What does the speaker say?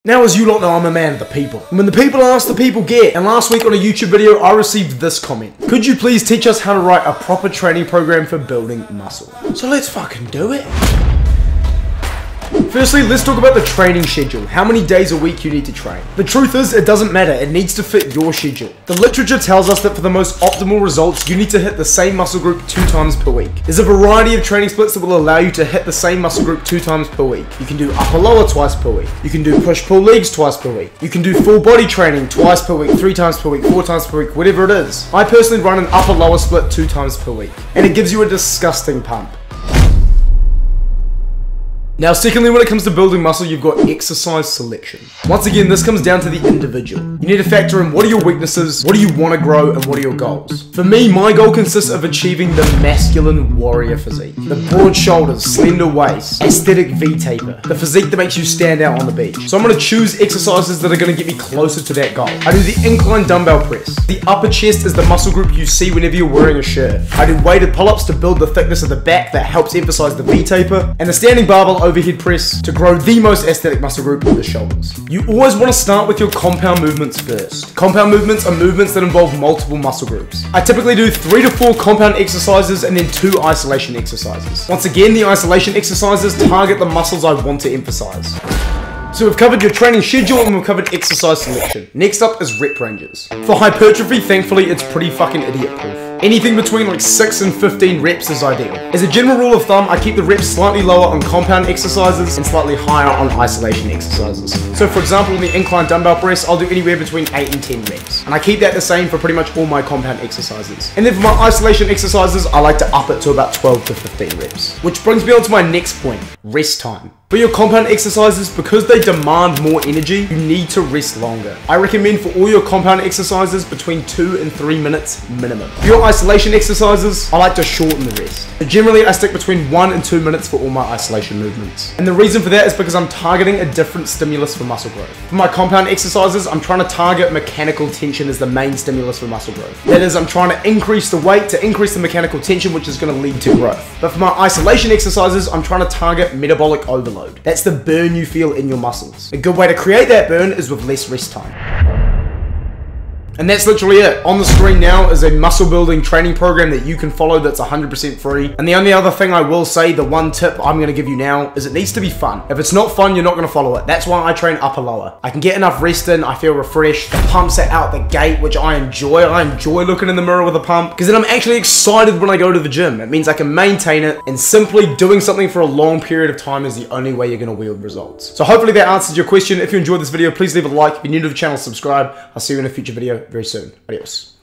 Now, as you lot know, I'm a man of the people. And when the people ask, the people get. And last week on a YouTube video, I received this comment. Could you please teach us how to write a proper training program for building muscle? So let's fucking do it. Firstly, let's talk about the training schedule. How many days a week you need to train. The truth is, it doesn't matter. It needs to fit your schedule. The literature tells us that for the most optimal results, you need to hit the same muscle group 2 times per week. There's a variety of training splits that will allow you to hit the same muscle group 2 times per week. You can do upper-lower twice per week. You can do push-pull legs twice per week. You can do full body training twice per week, 3 times per week, 4 times per week, whatever it is. I personally run an upper-lower split 2 times per week. And it gives you a disgusting pump. Now, secondly, when it comes to building muscle, you've got exercise selection. Once again, this comes down to the individual. You need to factor in what are your weaknesses, what do you want to grow, and what are your goals. For me, my goal consists of achieving the masculine warrior physique. The broad shoulders, slender waist, aesthetic V-taper. The physique that makes you stand out on the beach. So I'm going to choose exercises that are going to get me closer to that goal. I do the incline dumbbell press. The upper chest is the muscle group you see whenever you're wearing a shirt. I do weighted pull-ups to build the thickness of the back that helps emphasize the V-taper. And the standing barbell overhead press to grow the most aesthetic muscle group, the shoulders. You always want to start with your compound movements first. Compound movements are movements that involve multiple muscle groups. I typically do 3 to 4 compound exercises and then 2 isolation exercises. Once again, the isolation exercises target the muscles I want to emphasize. So we've covered your training schedule and we've covered exercise selection. Next up is rep ranges. For hypertrophy, thankfully, it's pretty fucking idiot proof. Anything between like 6 and 15 reps is ideal. As a general rule of thumb, I keep the reps slightly lower on compound exercises and slightly higher on isolation exercises. So for example, in the incline dumbbell press, I'll do anywhere between 8 and 10 reps. And I keep that the same for pretty much all my compound exercises. And then for my isolation exercises, I like to up it to about 12 to 15 reps. Which brings me on to my next point, rest time. For your compound exercises, because they demand more energy, you need to rest longer. I recommend for all your compound exercises between 2 and 3 minutes minimum. For your isolation exercises, I like to shorten the rest. But generally, I stick between 1 and 2 minutes for all my isolation movements. And the reason for that is because I'm targeting a different stimulus for muscle growth. For my compound exercises, I'm trying to target mechanical tension as the main stimulus for muscle growth. That is, I'm trying to increase the weight to increase the mechanical tension, which is going to lead to growth. But for my isolation exercises, I'm trying to target metabolic overload. That's the burn you feel in your muscles. A good way to create that burn is with less rest time. And that's literally it. On the screen now is a muscle building training program that you can follow that's 100% free. And the only other thing I will say, the one tip I'm going to give you now, is it needs to be fun. If it's not fun, you're not going to follow it. That's why I train upper lower. I can get enough rest in, I feel refreshed, the pumps are out the gate, which I enjoy. I enjoy looking in the mirror with a pump, because then I'm actually excited when I go to the gym. It means I can maintain it, and simply doing something for a long period of time is the only way you're going to wield results. So hopefully that answers your question. If you enjoyed this video, please leave a like. If you're new to the channel, subscribe. I'll see you in a future video very soon. Adios.